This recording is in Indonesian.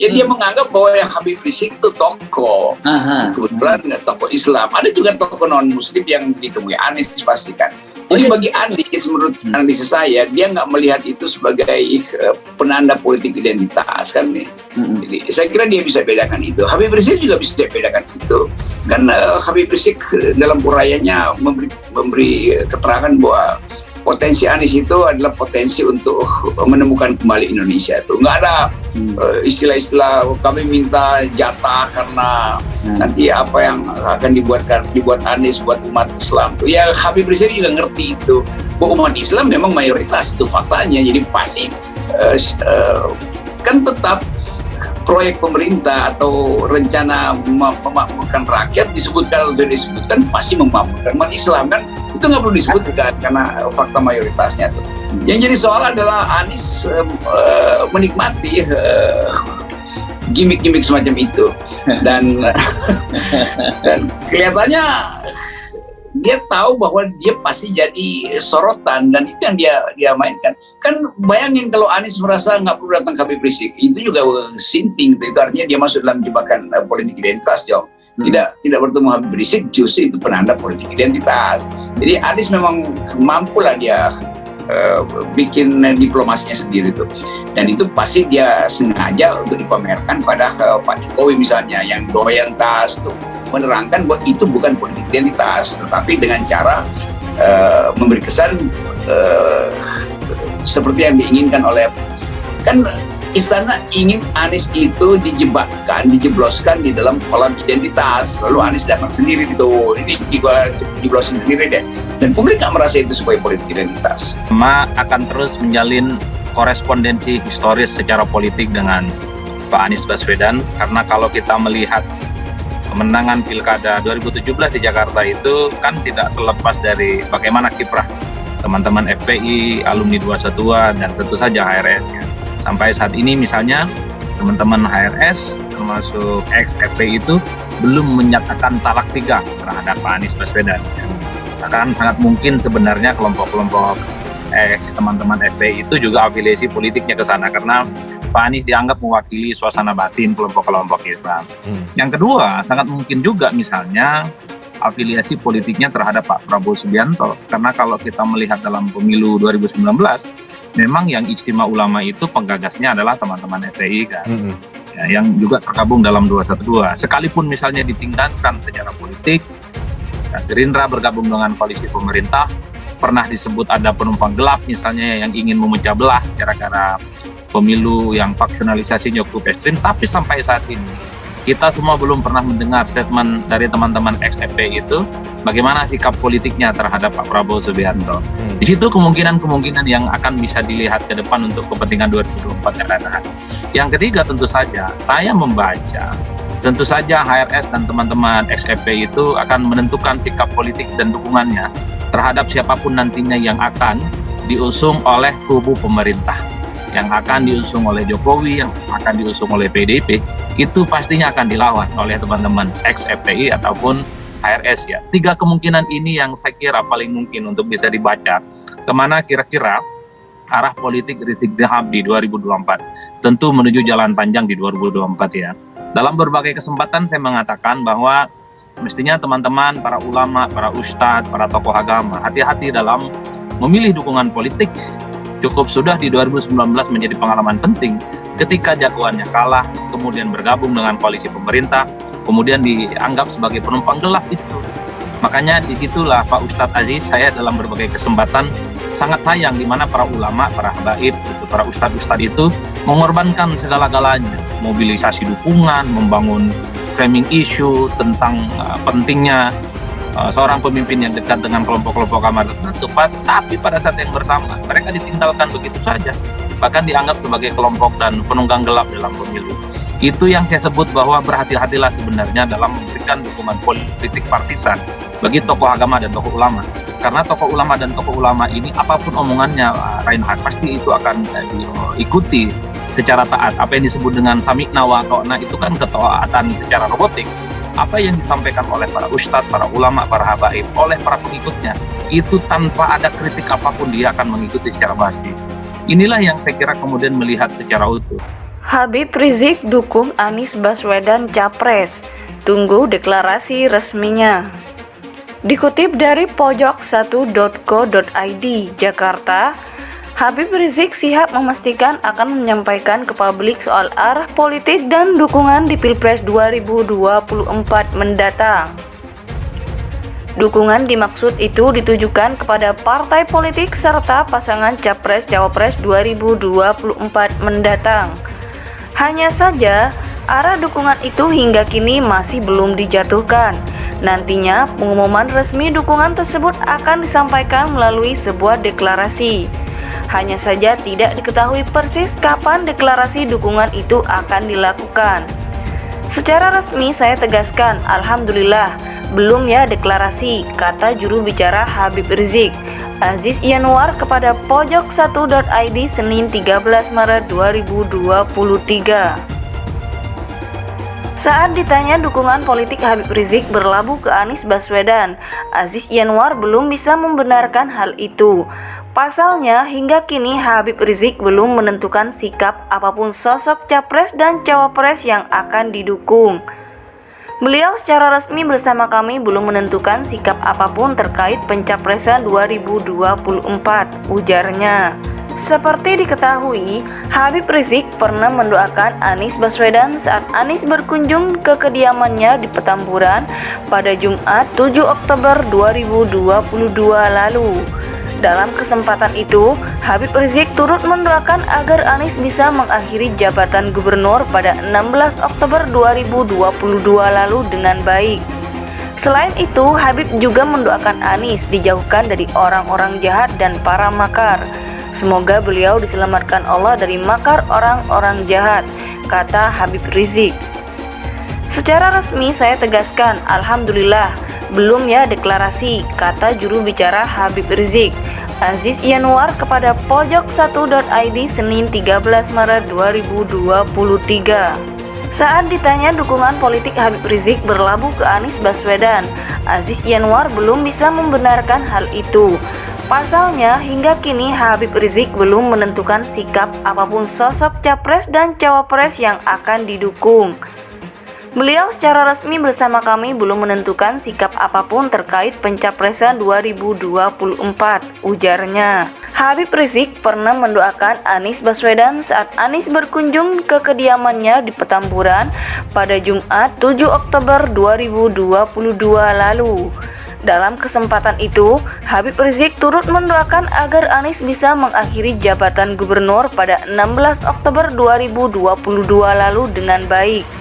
Ya dia menganggap bahwa yang Habib Rizik itu tokoh, kebetulan tokoh Islam. Ada juga tokoh non Muslim yang ditemui Anies pastikan. Jadi bagi Anies, menurut analisis saya, dia nggak melihat itu sebagai penanda politik identitas kan nih. Jadi saya kira dia bisa bedakan itu. Habib Rizik juga bisa bedakan itu. Kan Habib Rizik dalam urayanya memberi keterangan bahwa potensi Anies itu adalah potensi untuk menemukan kembali Indonesia itu. Nggak ada istilah-istilah kami minta jatah karena nanti apa yang akan dibuat Anies buat umat Islam. Ya Habib Rizik juga ngerti itu. Bahwa umat Islam memang mayoritas itu faktanya. Jadi pasti kan tetap proyek pemerintah atau rencana memakmurkan rakyat disebutkan atau disebutkan pasti memakmurkan umat Islam kan, itu nggak perlu disebutkan karena fakta mayoritasnya tuh. Yang jadi soal adalah Anies menikmati gimmick-gimmick semacam itu dan kelihatannya dia tahu bahwa dia pasti jadi sorotan dan itu yang dia mainkan. Kan bayangin kalau Anies merasa nggak perlu datang ke Habib Rizik, itu juga sinting, itu artinya dia masuk dalam jebakan politik identitas, Jom. Tidak bertemu Habib Rizik justru itu penanda politik identitas. Jadi Anies memang mampu lah dia bikin diplomasinya sendiri tuh, dan itu pasti dia sengaja untuk dipamerkan pada Pak Jokowi misalnya yang doyan tas tuh, menerangkan bahwa itu bukan politik identitas, tetapi dengan cara memberi kesan seperti yang diinginkan oleh, kan istana ingin Anies itu dijebloskan di dalam kolam identitas, lalu Anies datang sendiri gitu, ini juga jeblosin sendiri deh, dan publik nggak merasa itu sebagai politik identitas. Akan terus menjalin korespondensi historis secara politik dengan Pak Anies Baswedan, karena kalau kita melihat kemenangan Pilkada 2017 di Jakarta itu kan tidak terlepas dari bagaimana kiprah teman-teman FPI, alumni 212, dan tentu saja HRS ya. Sampai saat ini misalnya teman-teman HRS termasuk ex-FPI itu belum menyatakan talak 3 terhadap Pak Anies Baswedan. Bahkan sangat mungkin sebenarnya kelompok-kelompok teman-teman FPI itu juga afiliasi politiknya ke sana karena Pak Anies dianggap mewakili suasana batin kelompok-kelompok Islam. Yang kedua, sangat mungkin juga misalnya afiliasi politiknya terhadap Pak Prabowo Subianto. Karena kalau kita melihat dalam pemilu 2019, memang yang Ijtima Ulama itu penggagasnya adalah teman-teman FPI kan, ya, yang juga tergabung dalam 212. Sekalipun misalnya ditingkatkan secara politik, Gerindra bergabung dengan koalisi pemerintah, pernah disebut ada penumpang gelap misalnya yang ingin memecah belah gara-gara pemilu yang faksionalisasinya cukup ekstrim, tapi sampai saat ini kita semua belum pernah mendengar statement dari teman-teman ex-FPI itu bagaimana sikap politiknya terhadap Pak Prabowo Subianto. Di situ kemungkinan-kemungkinan yang akan bisa dilihat ke depan untuk kepentingan 2024 yang datang. Yang ketiga tentu saja saya membaca, tentu saja HRS dan teman-teman ex-FPI itu akan menentukan sikap politik dan dukungannya terhadap siapapun nantinya yang akan diusung oleh kubu pemerintah, yang akan diusung oleh Jokowi, yang akan diusung oleh PDIP, itu pastinya akan dilawan oleh teman-teman ex-FPI ataupun HRS ya. 3 kemungkinan ini yang saya kira paling mungkin untuk bisa dibaca kemana kira-kira arah politik Rizik Syihab di 2024. Tentu menuju jalan panjang di 2024 ya. Dalam berbagai kesempatan saya mengatakan bahwa mestinya teman-teman, para ulama, para ustadz, para tokoh agama, hati-hati dalam memilih dukungan politik. Cukup sudah di 2019 menjadi pengalaman penting ketika jagoannya kalah, kemudian bergabung dengan koalisi pemerintah, kemudian dianggap sebagai penumpang gelap itu. Makanya disitulah Pak Ustadz Aziz, saya dalam berbagai kesempatan sangat sayang di mana para ulama, para habaib, para ustadz-ustadz itu mengorbankan segala-galanya, mobilisasi dukungan, membangun framing issue tentang pentingnya seorang pemimpin yang dekat dengan kelompok-kelompok agama tertentu, tapi pada saat yang bersama mereka ditinggalkan begitu saja, bahkan dianggap sebagai kelompok dan penunggang gelap dalam pemilu. Itu yang saya sebut bahwa berhati-hatilah sebenarnya dalam memberikan dukungan politik partisan bagi tokoh agama dan tokoh ulama, karena tokoh ulama dan tokoh ulama ini apapun omongannya Reinhard pasti itu akan diikuti secara taat. Apa yang disebut dengan sami'na wa ta'na itu kan ketaatan secara robotik. Apa yang disampaikan oleh para ustadz, para ulama, para habaib, oleh para pengikutnya, itu tanpa ada kritik apapun dia akan mengikuti secara pasti. Inilah yang saya kira kemudian melihat secara utuh Habib Rizik dukung Anies Baswedan Capres, tunggu deklarasi resminya. Dikutip dari pojok1.co.id, Jakarta, Habib Rizik Syihab memastikan akan menyampaikan ke publik soal arah politik dan dukungan di Pilpres 2024 mendatang. Dukungan dimaksud itu ditujukan kepada partai politik serta pasangan Capres-Cawapres 2024 mendatang. Hanya saja, arah dukungan itu hingga kini masih belum dijatuhkan. Nantinya, pengumuman resmi dukungan tersebut akan disampaikan melalui sebuah deklarasi. Hanya saja tidak diketahui persis kapan deklarasi dukungan itu akan dilakukan. Secara resmi saya tegaskan, alhamdulillah, belum ya deklarasi, kata juru bicara Habib Rizik, Aziz Yanuar kepada pojok1.id Senin 13 Maret 2023. Saat ditanya dukungan politik Habib Rizik berlabuh ke Anies Baswedan, Aziz Yanuar belum bisa membenarkan hal itu. Pasalnya, hingga kini Habib Rizik belum menentukan sikap apapun sosok capres dan cawapres yang akan didukung. Beliau secara resmi bersama kami belum menentukan sikap apapun terkait pencapresan 2024, ujarnya. Seperti diketahui, Habib Rizik pernah mendoakan Anies Baswedan saat Anies berkunjung ke kediamannya di Petamburan pada Jumat 7 Oktober 2022 lalu. Dalam kesempatan itu, Habib Rizik turut mendoakan agar Anies bisa mengakhiri jabatan gubernur pada 16 Oktober 2022 lalu dengan baik. Selain itu, Habib juga mendoakan Anies dijauhkan dari orang-orang jahat dan para makar. Semoga beliau diselamatkan Allah dari makar orang-orang jahat, kata Habib Rizik. Secara resmi saya tegaskan, alhamdulillah, belum ya deklarasi, kata juru bicara Habib Rizik, Aziz Yanuar kepada pojok1.id Senin 13 Maret 2023. Saat ditanya dukungan politik Habib Rizik berlabuh ke Anies Baswedan, Aziz Yanuar belum bisa membenarkan hal itu. Pasalnya, hingga kini Habib Rizik belum menentukan sikap apapun sosok capres dan cawapres yang akan didukung. Beliau secara resmi bersama kami belum menentukan sikap apapun terkait pencapresan 2024, ujarnya. Habib Rizik pernah mendoakan Anies Baswedan saat Anies berkunjung ke kediamannya di Petamburan pada Jumat 7 Oktober 2022 lalu. Dalam kesempatan itu, Habib Rizik turut mendoakan agar Anies bisa mengakhiri jabatan gubernur pada 16 Oktober 2022 lalu dengan baik.